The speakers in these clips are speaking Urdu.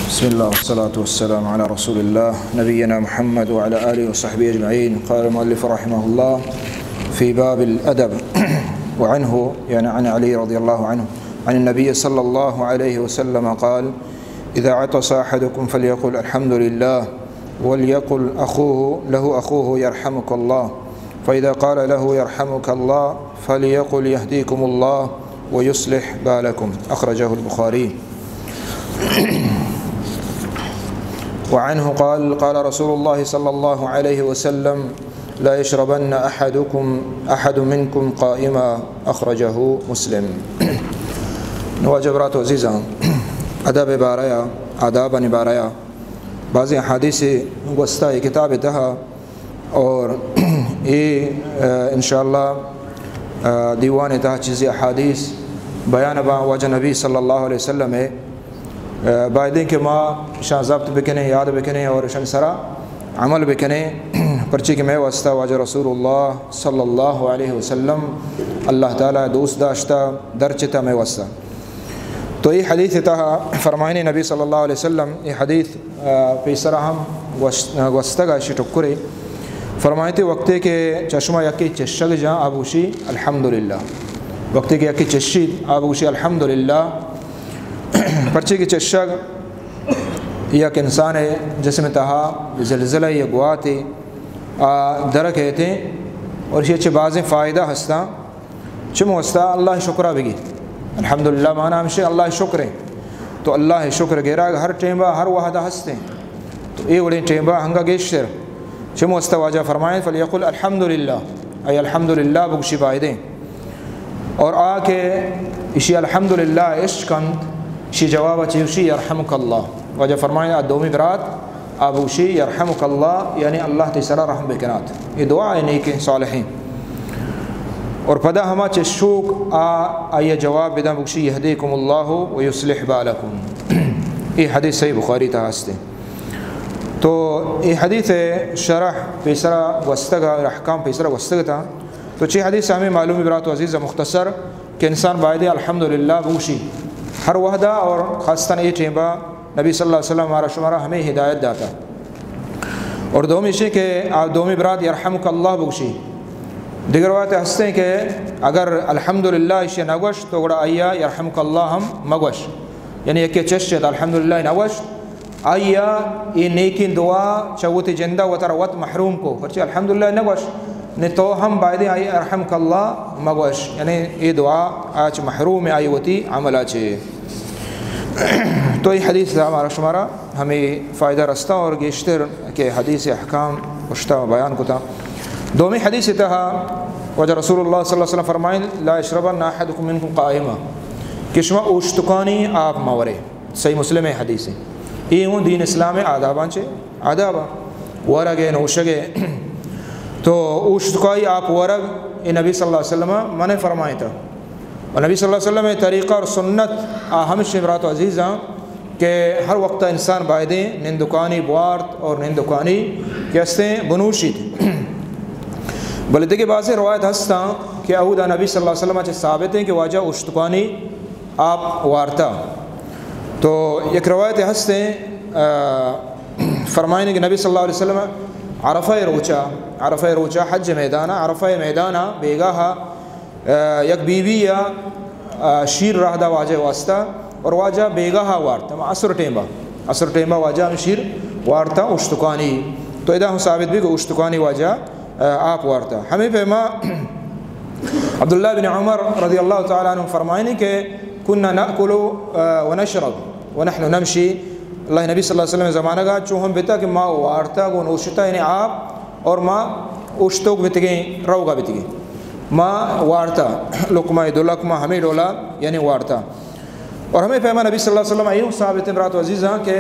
بسم الله والصلاة والسلام على رسول الله نبينا محمد وعلى آله وصحبه أجمعين. قال المؤلف رحمه الله في باب الأدب وعنه يعني عن علي رضي الله عنه عن النبي صلى الله عليه وسلم قال: إذا عطس أحدكم فليقل الحمد لله وليقل له أخوه يرحمك الله، فإذا قال له يرحمك الله فليقل يهديكم الله ويصلح بالكم. أخرجه البخاري. وعنه قال: قال رسول الله صلى الله عليه وسلم: لا يشربن أحد منكم قائما. أخرجه مسلم. نواجبرات عزیزاں، ادب باریا آداب باریا بعض احادیث وسطہ کتاب تہا اور یہ انشاءاللہ دیوان تہا چیزیں احادیث بیان با وجہ نبی صلی اللہ علیہ وسلم ہے باعدین کہ ماں شاہ ضبط بکنے یاد بکنے اور شن سرا عمل بکنے پرچی کہ میں واسطہ واجہ رسول اللہ صلی اللہ علیہ وسلم اللہ تعالیٰ دوست داشتہ درچتا میں واسطہ. تو یہ حدیث تہا فرمائنے نبی صلی اللہ علیہ وسلم یہ حدیث پیسرہ ہم وستگا شٹکرے فرمائتے وقتے کہ چشمہ یکی چشگ جہاں آبوشی الحمدللہ، وقتے کہ یکی چشید آبوشی الحمدللہ. پرچے کی چشگ یک انسان ہے جسم تہا زلزلہ یا گواتے درک ہے تھے اور یہ چھ بازیں فائدہ ہستا چم ہستا اللہ شکرہ بگی الحمدللہ معنی ہمشہ اللہ شکر ہے. تو اللہ شکر گیرا ہر ٹیمبا ہر وحدہ ہستے تو اے وڑیں ٹیمبا ہنگا گیشتر چم ہستا واجہ فرمائیں فلیقل الحمدللہ ای الحمدللہ بگشی فائدیں اور آ کے اسی الحمدللہ عشقند شی جواب چیوشی یرحمک اللہ واجہ فرمائیں دومی برات آبوشی یرحمک اللہ یعنی اللہ تیسرا رحم بکنات. یہ دعا ہے نیک صالحین اور پدا ہما چشوک آئیے جواب بدا بکشی یہدیکم اللہ ویصلح بالکم. یہ حدیث صحیح بخاری تھا ہستے. تو یہ حدیث شرح پیسرا وستگا احکام پیسرا وستگا تھا. تو چھ حدیث ہمیں معلوم برات و عزیز مختصر کہ انسان باعدِ الحمدللہ بوشی ہر وحدہ اور خاصتاً یہ ٹیمبا نبی صلی اللہ علیہ وسلم ہمارا شمارہ ہمیں ہدایت داتا. اور دومی شے کہ آپ دومی برات یرحمک اللہ بوشی دیگر بات ہستے ہیں کہ اگر الحمدللہ اسے نگوش تو گڑا آیا یرحمک اللہ ہم مگوش یعنی ایک چشت الحمدللہ نگوش آیا یہ نیکی دعا چوت جندہ و تروت محروم کو پرچہ الحمدللہ نگوش نے تو ہم باعدیں آئی یرحمک اللہ مگوش یعنی یہ دعا آج محروم آئی ہوتی عمل آچے. تو یہ حدیث تھا ہمارا شمارہ ہمیں فائدہ رستہ اور گیشتر کے حدیث احکام اشتہ بیان کو تھا. دومی حدیث تہا وجہ رسول اللہ صلی اللہ علیہ وسلم فرمائیں لا یشربن احدکم منکم قائما کہ شما اوشتکانی آپ مورے. صحیح مسلم حدیث ہے. یہ ہوں دین اسلام آدابان چھے آدابا ورگے نوشگے تو اوشتکائی آپ ورگ یہ نبی صلی اللہ علیہ وسلم منع فرمائیں تھا. اور نبی صلی اللہ علیہ وسلم طریقہ اور سنت ہم شمرات و عزیزاں کہ ہر وقت انسان باعدیں نندکانی بوارت اور نندکانی کیسے بنوشی تھے. بلے دیکھے بعض روایت ہستا کہ اہودہ نبی صلی اللہ علیہ وسلم سے ثابت ہیں کہ واجہ اشتکانی آپ وارتا. تو ایک روایت ہستے فرمائیں کہ نبی صلی اللہ علیہ وسلم عرفہ روچہ حج میدانہ عرفہ میدانہ بیگاہا یک بیوی یا شیر رہدہ واجہ واسطہ اور واجہ بیگاہا وارتا عصر ٹیمبا واجہ شیر وارتا اشتکانی. تو ادھا ہم ثابت بھی کہ اشتکانی واجہ آپ وارتا. ہمیں فہما عبداللہ بن عمر رضی اللہ تعالیٰ عنہ فرمائنے کہ کننا نأکل ونشرب ونحن نمشی. اللہ نبی صلی اللہ علیہ وسلم زمانہ گا چون ہم بیتا کہ ماں وارتا گو نوشتا یعنی آپ اور ماں اوشتوک بیتگیں روگا بیتگیں ماں وارتا لقمہ دو لقمہ ہمیں ڈولا یعنی وارتا. اور ہمیں فہما نبی صلی اللہ علیہ وسلم ایوں ثابت امرات و عزیزاں کہ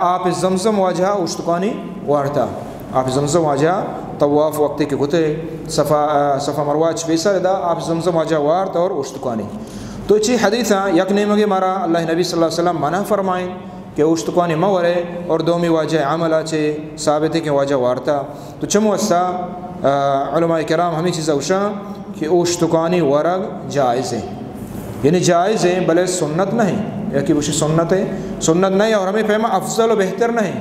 آپ زمزم واجہ اوشتکانی وارتا. آپ زمزم واجہ طواف وقتی کے کتے صفا مرواج پیسر دا آپ زمزم واجہ وارت اور اشتکانی. تو اچھی حدیثاں یک نیمگی مارا اللہ نبی صلی اللہ علیہ وسلم منع فرمائیں کہ اشتکانی مورے اور دومی واجہ عمل آچے ثابت ہے کہ واجہ وارتا. تو چمو اسا علماء کرام ہمیں چیزا اوشا کہ اشتکانی ورگ جائز ہے یعنی جائز ہے بلے سنت نہیں یا کہ وشی سنت ہے سنت نہیں اور ہمیں پیما افضل و بہتر نہیں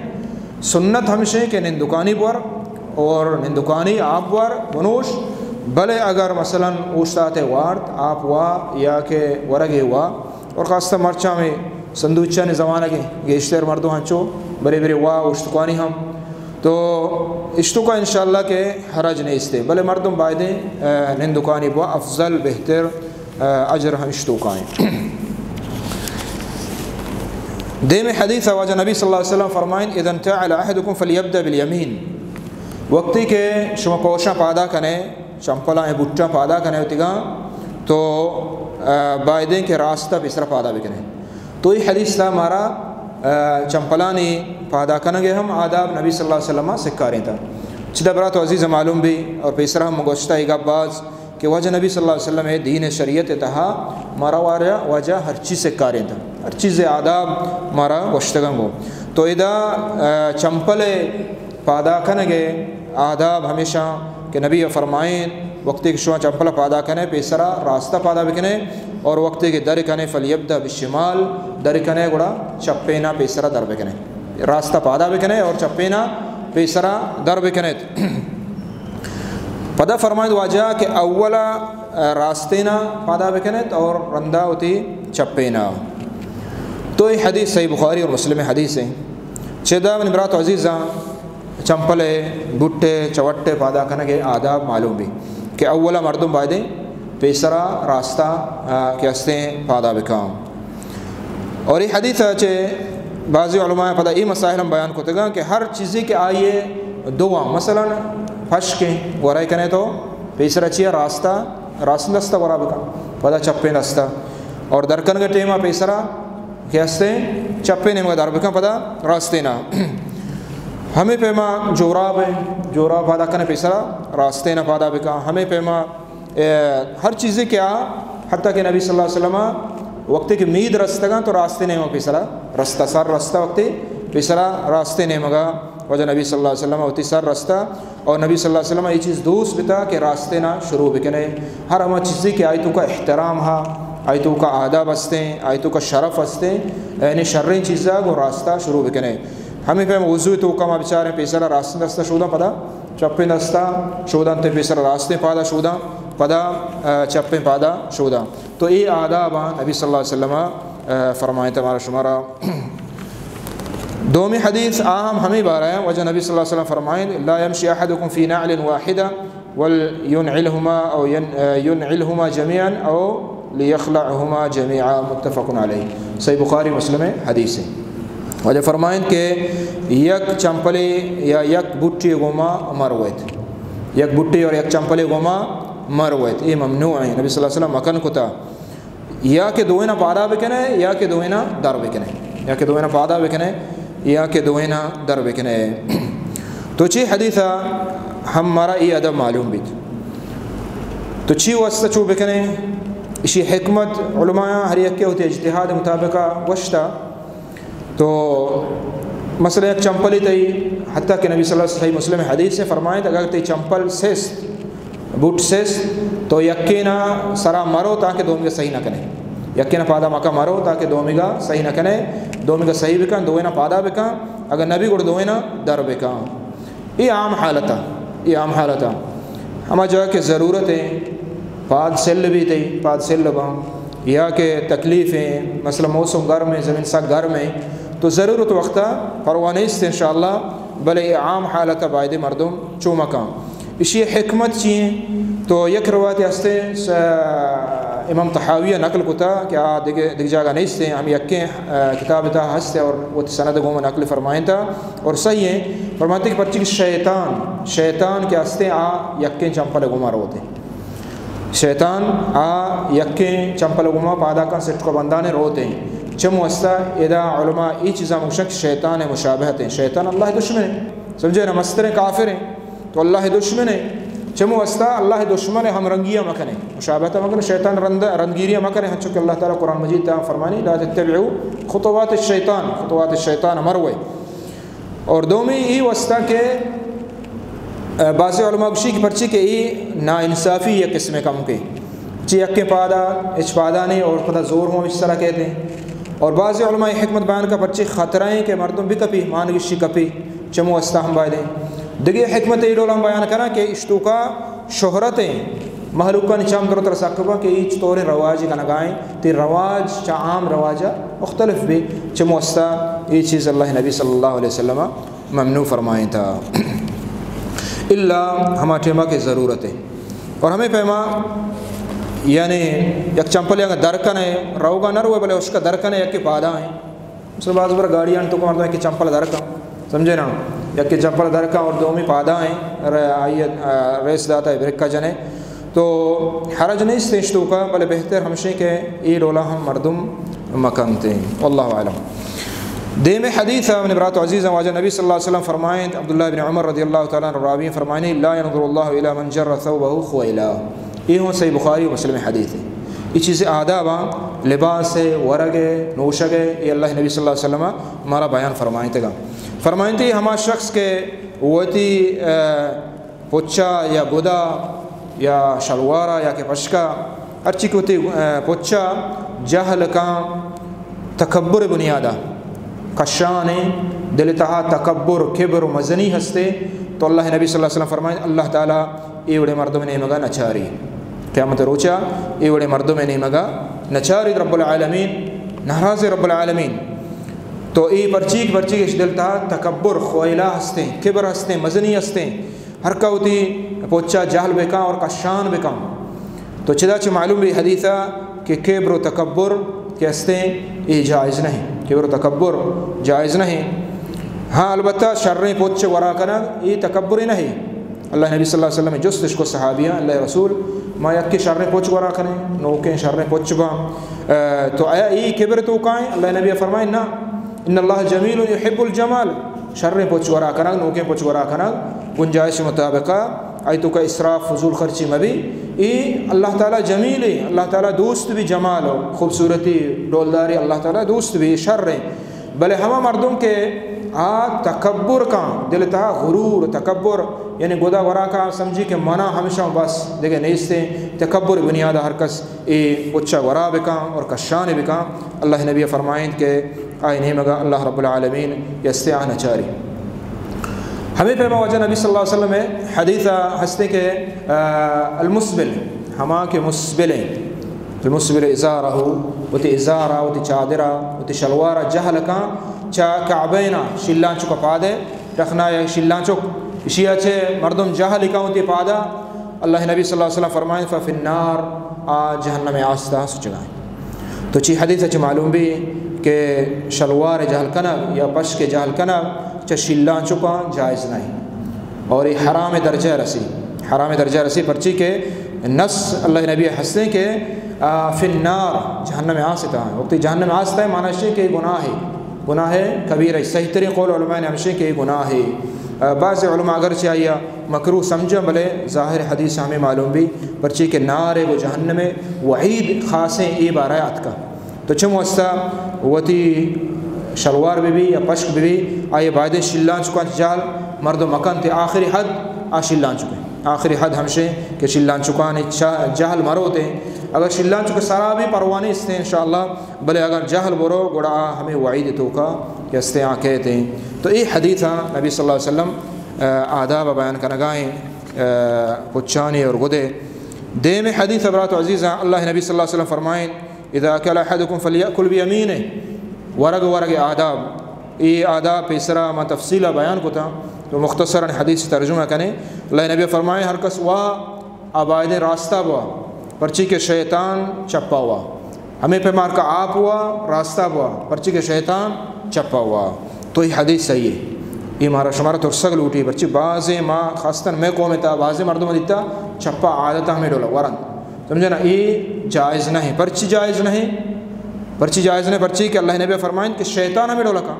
سنت ہمیشہ کہ نندکانی بور اور نندکانی آپ بور منوش بلے اگر مثلا اوشتات وارت آپ وا یا کہ ورگے وا اور خاصہ مرچا میں سندوچہ نے زمانہ کے گیشتر مردوں ہنچو بڑے بڑے وا اوشتکانی ہم تو اشتو کا انشاءاللہ کے حرج نہیں استے بلے مردم بائدیں نندکانی بوا افضل بہتر اجر ہم اشتو کا ہیں دیم حدیث واجہ نبی صلی اللہ علیہ وسلم فرمائیں اذا انتعل احدکم فلیبدأ بالیمین وقتی کے شما پوشا پادا کنے چمپلا بٹا پادا کنے ہوتی گا تو بائدیں کے راستہ بسرا پادا بکنے تو یہ حدیث تھا ہمارا چمپلانی پادا کنگے ہم آداب نبی صلی اللہ علیہ وسلم سکھاریں تھا چدہ برات و عزیز معلوم بھی اور پیسرہ ہم مگوشتہ ایک باز کہ وجہ نبی صلی اللہ علیہ وسلم ہے دین شریعت تہا مارا واریا وجہ ہر چیز سکھاریں تھا ہر چیز آداب مارا گوشتگم ہو تو ادا چمپل پادا کنگے آداب ہمیشہ کہ نبی فرمائیں وقتی کے شما چمپل پادا کنے پیسرا راستہ پادا بکنے اور وقتی کے در کنے فلیبدأ بالشمال در کنے گوڑا چپینا پیسرا در بکنے راستہ پادا بکنے اور چپینا پیسرا در بکنے پدا فرمائیں واجہ کہ اولا راستینا پادا بکنے اور رندہ ہوتی چپینا تو یہ حدیث صحیح بخاری اور مسلم حدیث ہے چیدہ من برات عزیزہ چمپلے بھٹے چوٹے پادا کنگے آداب معلوم بھی کہ اولا مردم بائدیں پیسرا راستہ کے ہستے پادا بکام اور یہ حدیث ہے بعضی علماء پدا یہ مسائل ہم بیان کرتے گا کہ ہر چیزی کے آئیے دعا مثلا پھش کے ورائے کنے تو پیسرا چیئے راستہ دستہ ورا بکام پدا چپے دستہ اور درکن کے ٹیمہ پیسرا کے ہستے چپے نیمہ در بکام پدا راستے نا ہمیں پیما جوراب ہے جوراب پادا کنے پیسرا راستے نہ پادا بکا ہمیں پیما ہر چیزیں کیا حتیٰ کہ نبی صلی اللہ علیہ وسلم وقتی کہ مید رستگاں تو راستے نہیں مگا پیسرا رستہ سر رستہ وقتی پیسرا راستے نہیں مگا وجہ نبی صلی اللہ علیہ وسلم ہوتی سر رستہ اور نبی صلی اللہ علیہ وسلم یہ چیز دوست بتا کہ راستے نہ شروع بکنے ہر ہمیں چیزیں کہ آیتوں کا احترام ہا آیتوں کا آداب ہستے آیتوں کا شرف ہستے یعنی شرین چیزیں وہ راستہ شروع بکنے ہمیں پہ وضوء تو کما بچارے پیسرا راستے دستہ شودہ پدا چپے دستہ شودہ تے پیسرا راستے پادا شودہ پدا چپے پادا شودہ تو یہ آداب نبی صلی اللہ علیہ وسلم فرمائیں تمہارا شمارا دومی حدیث آہم ہمیں بارہ ہیں وجہ نبی صلی اللہ علیہ وسلم فرمائیں لا يمشي احدكم في نعل واحدة ولينعلهما او ينعلهما جميعا او ليخلعهما جميعا متفق علیہ صحیح بخاری مسلم حدیث ہے وجہ فرمائیں کہ یک چمپلی یا یک بٹی گوما مرویت یک بٹی اور یک چمپلی گوما مرویت یہ ممنوع ہے نبی صلی اللہ علیہ وسلم مکن کتا یا کہ دوینا پادا بکنے یا کہ دوینا در بکنے یا کہ دوینا پادا بکنے یا کہ دوینا در بکنے تو چی حدیثہ ہم مارا یہ ادب معلوم بھی تو چی واسطہ چو بکنے اسی حکمت علماء ہر یک کے ہوتی اجتہاد مطابقہ وشتا تو مثلا ایک چمپلی تی حتیٰ کہ نبی صلی اللہ علیہ وسلم مسلم حدیث سے فرمائیں کہ اگر تی چمپل سیست بوٹ سیست تو یقینا سرا مرو تاکہ دومی کا صحیح نہ کنے یقینا پادا مکہ مرو تاکہ دومی کا صحیح نہ کنے دومی کا صحیح بکن دوینا پادا بکن اگر نبی گوڑ دوینا در بکن یہ عام حالتا یہ عام حالتا ہما جو ہے کہ ضرورت ہے پاد سل بھی تی پاد سل با یا کہ تکلیفیں مثلا موسم گرم ہے زمین سا گرم ہے تو ضرورت وقتا پرواہ نہیں سے انشاءاللہ بلے عام حالت بائد مردم چو مکان اسی حکمت چیئیں تو یک روایت ہستے امام طحاویہ نقل کتا کہ دیکھ جاگہ نہیں سے ہم یکیں کتاب تا ہستے اور وہ سند گوم نقل فرمائیں تھا اور صحیح ہے فرماتے کہ پرچی شیطان کے ہستے یکیں چمپل گما روتے شیطان یکیں چمپل گما پادا کا سٹ کو بندانے روتے ہیں چمو استا ادا علماء ای چیزاں مشک شیطان مشابہت ہیں شیطان اللہ دشمن ہے سمجھے نا مستر کافر ہیں تو اللہ دشمن ہے چمو استا اللہ دشمن ہے ہم رنگیاں مکنے مشابہت مکنے شیطان رنگیریاں مکنے ہم چونکہ اللہ تعالیٰ قرآن مجید تاہم فرمانی لا تتبعو خطوات الشیطان مروے اور دومی ای وستا کے بعض علماء گوشی کی پرچی کہ ای نا انصافی یہ قسم کم کے چی اکے پادا اچ پادا نہیں اور پتہ زور ہوں اس طرح کہتے ہیں اور بعض علماء حکمت بیان کا پرچی خطرائیں کہ مردم بھی کپی مانگشی کپی چمو استا ہم بائدیں دیگه حکمت ایڈول ہم بیان کرنا کہ اشتو کا شہرتیں محلوقہ نچام در تر ساکبہ کہ ایچ طور رواجی کا نگائیں تی رواج چا عام رواجہ مختلف بھی چمو استا یہ چیز اللہ نبی صلی اللہ علیہ وسلم ممنوع فرمائیں تھا اللہ ہما ٹیمہ کی ضرورت ہے. اور ہمیں پیما یعنی یک چمپل یا درکن ہے روگا نہ روے بلے اس کا درکن ہے یک کے پادا ہے اس بعض بار گاڑیاں تو کو مردوں کی چمپل درکن سمجھے نا یک کے چمپل درکن اور دومی پادا ہیں ریس داتا ہے برکا جنے تو حرج نہیں استیشتو کا بلے بہتر ہمشے کے ای رولا ہم مردم مکانتے ہیں واللہ عالم. دیم حدیث من برات عزیز واجہ نبی صلی اللہ علیہ وسلم فرمائیں عبداللہ بن عمر رضی اللہ تعالیٰ عنہ راوی فرمائیں لا ينظر اللہ الى من جر ثوبه خویلا. یہ ہوں صحیح بخاری و مسلم حدیث ہے. یہ چیزیں آداب لباس ہے ورگ ہے نوشگ ہے یہ اللہ نبی صلی اللہ علیہ وسلم ہمارا بیان فرمائیں تھے فرمائیں تھے ہما شخص کے وتی پوچھا یا گدا یا شلوارا یا کہ پشکا ہر چیز ہوتی پوچھا جہل کا تکبر بنیادہ کشان دلتہا تکبر کبر و مزنی ہستے تو اللہ نبی صلی اللہ علیہ وسلم فرمائیں اللہ تعالیٰ ایوڑے مردم نے مگا نچاری قیامت روچا ایوڑے مردم نے مگا نچاری رب العالمین ناراض رب العالمین. تو ای پرچیک دلتہا تکبر خویلا ہستے کبر ہستے مزنی ہستے ہر کا ہوتی پوچھا جہل بکا اور کشان بکا. تو چداچ معلوم بھی حدیثہ کہ کبر و تکبر کے ہستے یہ جائز نہیں کبر و تکبر جائز نہیں. ہاں البتہ شریں پوچھے ورا کرنا یہ تکبر ہی نہیں. اللہ نبی صلی اللہ علیہ وسلم جست کو صحابیہ اللہ رسول ما یک کے شریں پوچھ ورا کریں نوکیں شریں پوچھ با تو آیا یہ کبر تو کائیں اللہ نبی فرمائیں نا ان اللہ جمیل یحب الجمال شریں پوچھ ورا کرنا نوکیں پوچھ ورا کرنا گنجائش مطابقہ آئی تو کا اسراف فضول خرچی میں بھی یہ اللہ تعالیٰ جمیل ہے اللہ تعالیٰ دوست بھی جمال ہو خوبصورتی ڈولداری اللہ تعالیٰ دوست بھی شریں بلے ہمہ مردوں کے تکبر کا دلتہا غرور تکبر یعنی گودا ورا کا سمجھی کہ منع ہمیشہ بس دیکھے نہیں سے تکبر بنیادہ ہر کس اے پچھا ورا بکا اور کشان بکا اللہ نبی فرمائیں کہ آئی نہیں مگا اللہ رب العالمین یستعان چاری. ہمیں پہ موجہ نبی صلی اللہ علیہ وسلم میں حدیث ہستے کے المسبل ہما کے مسبلیں المسبل ازارہ وتی ازارہ وتی چادرہ وتی شلوارہ جہل کا چا کعبینا شلان چکا پادے رکھنا یا شلان چک اشیاء چھے مردم جہل کا ہوتی پادا اللہ نبی صلی اللہ علیہ وسلم فرمائیں ففی النار جہنم آستہ سچگائیں. تو چی حدیث اچھی معلوم بھی کہ شلوار جہل کنب یا پش کے جہل کنب چا شلان چکا جائز نہیں اور یہ حرام درجہ رسی پرچی کے نس اللہ نبی حسنے کے فی النار جہنم آستہ ہے وقتی جہنم آستہ ہے معنی ہے کہ گناہ کبیر ہے. صحیح ترین قول علماء نے ہمشہ کہ گناہ ہے. بعض علماء اگر چاہیے مکروہ سمجھا بلے ظاہر حدیث ہمیں معلوم بھی پرچی کہ نار و جہنم وعید خاصیں ای بارایات کا. تو چم وستا وتی شلوار بھی یا پشک بھی آئے بعد شلان چکا جال مرد و مکان تے آخری حد شلان چکے آخری حد ہمشے کہ شلان چکانے جہل مرو تے اگر شلان چکے سارا بھی پروانی استے انشاءاللہ بلے اگر جہل برو گڑا ہمیں وعید تو کا کہ استے کہتے ہیں. تو یہ حدیث نبی صلی اللہ علیہ وسلم آداب بیان کا نگائیں پچھانی اور گدے. دیم حدیث برات عزیزہ اللہ نبی صلی اللہ علیہ وسلم فرمائیں اذا اکل احدکم فلیأکل بیمینہ ورگ آداب یہ آداب پیسرا ما تفصیلہ بیان کو تھا تو مختصراً حدیث ترجمہ کریں. اللہ نبی فرمائیں ہر کس وا آبائد راستہ بوا پرچی کے شیطان چپا ہوا ہمیں پیمار کا آپ ہوا راستہ بوا پرچی کے شیطان چپا ہوا. تو یہ حدیث صحیح ہے. یہ مارا شمارا ترسگ لوٹی پرچی بعض ماں خاصتاً میں قوم تا بعض مردم دیتا چپا عادت ہمیں ڈولا ورن سمجھے نا یہ جائز نہیں پرچی جائز نہیں پرچی کہ اللہ نبی فرمائیں کہ شیطان ہمیں ڈولا کا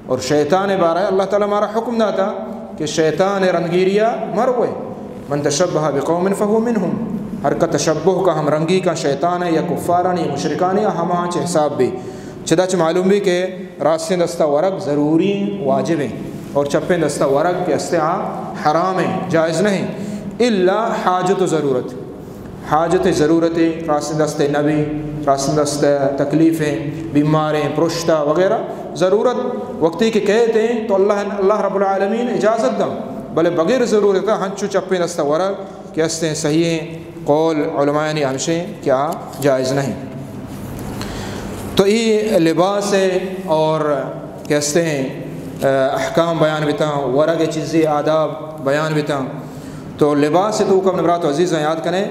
اور شیطان بارہ اللہ تعالیٰ ہمارا حکم داتا کہ شیطان رنگیریا مروے من تشبہ بقوم فہو منہم ہر کا تشبہ کا ہم رنگی کا شیطان ہے یا کفاران یا مشرکان یا ہم آنچ حساب بھی چداچ معلوم بھی کہ راستیں دستہ ورق ضروری واجب ہیں اور چپیں دستہ ورق کے استعاء حرام ہیں جائز نہیں الا حاجت و ضرورت راستیں دستہ نبی راسندست تکلیفیں بیماریں پرشتہ وغیرہ ضرورت وقتی کہ کہتے ہیں تو اللہ رب العالمین اجازت دم بلے بغیر ضرورت ہنچو چپے دست ورا کہ ہستے صحیح قول علماء نے ہمشیں کیا جائز نہیں. تو یہ لباس ہے اور کہتے ہیں احکام بیان بیتا ورا کے چیزیں آداب بیان بیتا. تو لباس سے تو کم نبرات عزیز یاد کریں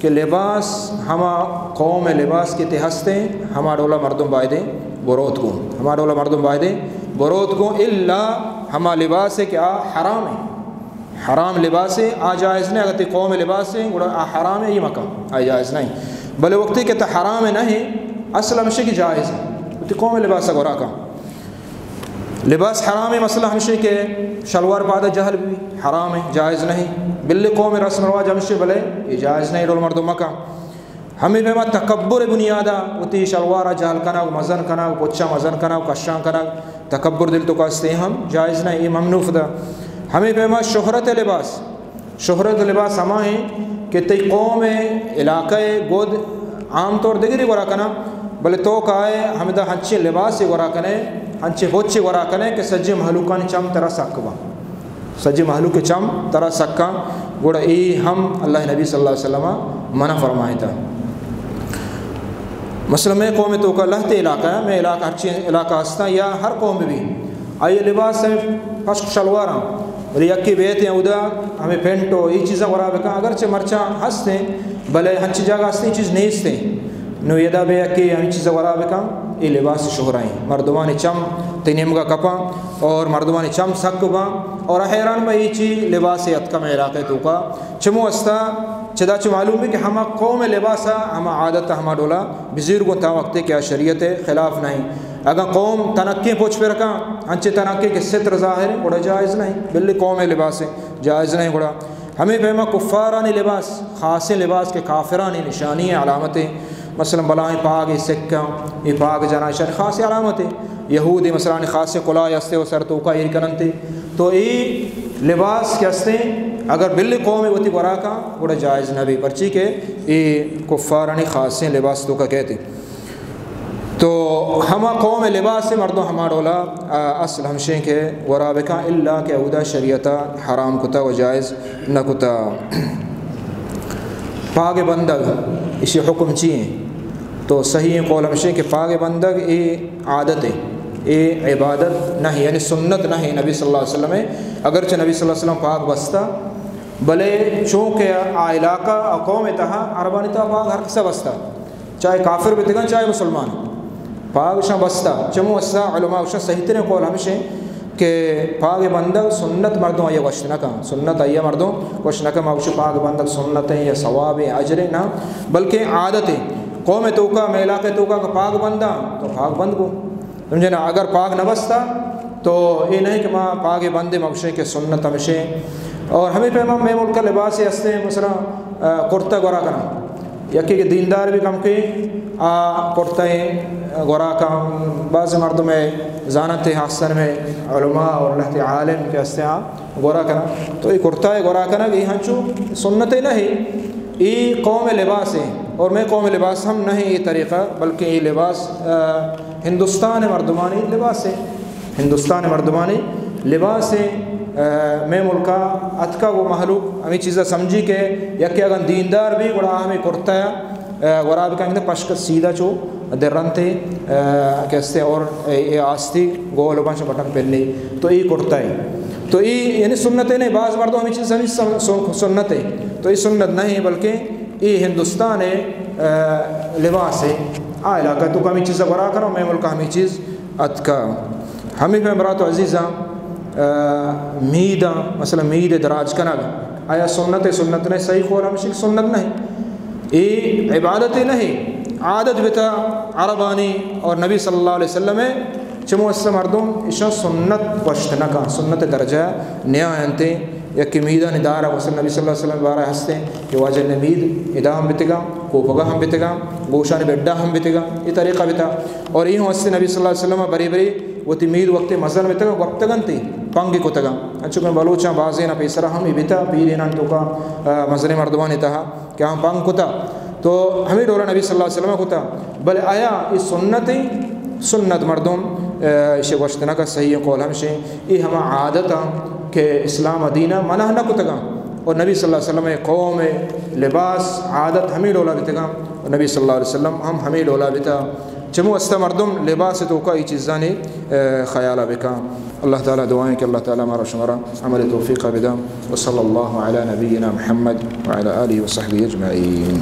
کہ لباس ہما قوم لباس کے ہستے ہما ڈولا مردم بائدے بروت کو ہما ڈولا مردم بائدے بروت کو اللہ ہما لباس ہے کہ حرام ہے حرام لباس ہے جائز نہیں. اگر تی قوم لباس ہے گوڑا حرام ہے یہ مکہ جائز نہیں بلے وقتی کہ تا حرام نہیں اصل ہمشہ کی جائز ہے تی قوم لباس گورا کا لباس حرام ہے. مسئلہ ہمشہ کے شلوار پادہ جہل بھی حرام ہے جائز نہیں بلی قوم رسم رواج ہمشہ بلے یہ جائز نہیں ڈول مردم مکہ. ہمیں بہما تکبر بنیادہ اتی شلوارہ جہل کناگ مزن کناگ پوچھا مزن کناگ کشان کناگ تکبر دل تو کاستے ہم جائز نہیں یہ ممنوع دا. ہمیں بہما شہرت لباس ہما ہیں کہ تی قوم علاقہ گود عام طور دگری ورا کنا بلے تو کہے ہمیں دا ہنچے لباس ورا کنے ہنچے ہوچے ورا کنے کہ سجی محلوکان چم ترہ سکبا سجی محلوک چم ترہ سکا گوڑا ای ہم اللہ نبی صلی اللہ علیہ وسلم منع فرمائے تھا. مثلا میں قوم تو کا لہتے علاقہ ہے میں علاقہ ہرچی علاقہ ہستا یا ہر قوم بھی آئیے لباس ہے پشک شلوارا اور یکی بیت ہیں ادا ہمیں پینٹو یہ چیزیں ورا بکا اگرچہ مرچہ ہستے بلے ہنچی جگہ ہستے چیز نہیں ہستے نو یدا بے یکی ہم چیزیں ورا بکا یہ لباس شہرائیں مردمانی چم تنیم کا کپا اور مردمانی چم سکبا اور حیران میں یہ چیز لباس اتکا میں علاقے تو کا چمو استا چدا چو معلوم ہے کہ ہما قوم لباسا ہما عادت ہما ڈولا بزرگوں تا وقت کیا شریعت خلاف نہیں. اگر قوم تنقی پوچھ پہ رکھا ہنچے تنقی کے ستر ظاہر ہے گوڑا جائز نہیں بلی قوم لباس ہے جائز نہیں گوڑا. ہمیں بہما کفارانی لباس خاص لباس کے کافرانی نشانی علامتیں مثلا بلائیں پاک سکہ یہ پاک جناشن خاص علامتیں یہودی مثلا خاص قلائے ہستے و سر تو کا یہ کرنتے تو یہ لباس کے ہستے اگر بلی قوم ہوتی ورا کا گوڑا جائز نبی پرچی کے یہ کفارانی خاص لباس تو کا کہتے. تو ہما قوم لباس سے مردوں ہما ڈولا اصل ہمشیں کے ورا بکا اللہ کے عودہ شریعتا حرام کتا و جائز نہ کتا. پاگ بندگ اسی حکم چیئیں تو صحیح قول ہمشیں کہ پاگ بندگ یہ عادت ہے یہ عبادت نہیں یعنی سنت نہیں نبی صلی اللہ علیہ وسلم ہے. اگرچہ نبی صلی اللہ علیہ وسلم پاگ بستا بلے چونکہ علاقہ قوم تہا عربانی تہا پاگ ہر کسا بستا چاہے کافر بھی تگن چاہے مسلمان پاگ شاہ بستا چمو اسا علماء شاہ صحیح ترین قول ہمشیں کہ پاگ بندگ سنت مردوں آئیے وشت نکا سنت آئیے مردوں وشت نکا موش پاگ بندگ سنتیں یا ثوابیں اجریں نہ بلکہ عادتیں قوم توکا میں علاقے توکا کا پاگ بندہ تو پاگ بند کو سمجھے نا. اگر پاگ نہ بستا تو یہ نہیں کہ ماں پاگ بندے موشے کے سنت ہمشیں. اور ہمیں پیمام میں ملک لباس ہستے ہیں مثلا کرتا گورا کرنا یکی کہ دیندار بھی کم کی کرتیں گورا کا بعض مردوں میں زانت حسن میں علماء اور اللہ عالم کے ہستے ہیں گورا کرنا تو یہ کرتا ہے گورا کرنا کہ یہ ہنچو سنتیں نہیں یہ قوم لباس ہے. اور میں قوم لباس ہم نہیں یہ طریقہ بلکہ یہ لباس ہندوستان مردمانی لباس ہے ہندوستان مردمانی لباس ہے. میں ملکہ اتکا وہ محلوق ہمیں چیزیں سمجھی کہ یکی اگر دیندار بھی گوڑا ہمیں کرتا ہے گوڑا بھی کہیں پشکت سیدھا چو درن تھے کہتے اور یہ آستی گول بانچ بٹن پہنی تو یہ کرتا ہے تو یہ یعنی سنتیں نہیں. بعض مردوں ہمیں چیزیں سنت ہے تو یہ سنت نہیں بلکہ یہ ہندوستان ہے لباس ہے علاقہ تو ہمیں چیزیں برا کرو میں ملکہ ہمیں چیز اتکا. ہمیں بھی برات و عزیزاں میدہ مثلا مید دراج کنگ آیا سنت نہیں صحیح قول ہمشی سنت نہیں یہ عبادت نہیں عادت بتا عربانی اور نبی صلی اللہ علیہ وسلم چمو اس مردم اشا سنت وشتنکا سنت درجہ نیا انتے یکی میدہ ندارہ وصل نبی صلی اللہ علیہ وسلم بارہ ہستے کہ واجہ نمید ادا ہم بتگا کوپگا ہم بتگا گوشان بیڈا ہم بتگا یہ طریقہ بتا. اور یہ ہستے نبی صلی اللہ علیہ وسلم بری بری وہ تی مید وقت مزل بتگا وقت گن تی پانگی کو تگا چونکہ بلوچاں بازینا پیسرہ ہم ہی بتا پیرینا تو کا مزل مردوانی تہا کہ ہم پانگ کو تا تو ہمیں ڈولا نبی صلی اللہ علیہ وسلم کو تھا بل آیا یہ سنت مردم اسے وشتنا کا صحیح قول ہمشے یہ ہم عادت کہ اسلام دینہ منع نہ کتگا اور نبی صلی اللہ علیہ وسلم قوم لباس عادت ہمیں ڈولا بھی تگا اور نبی صلی اللہ علیہ وسلم ہمیں ڈولا بھی تھا چمو استا مردم لباس تو کا یہ چیزانی خیالہ بکا اللہ تعالیٰ دعائیں کہ اللہ تعالیٰ ہمارا شمارا عمل توفیق بدا وصلی اللہ علی نبینا محمد وعلی آلہ وصحبہ اجمعین.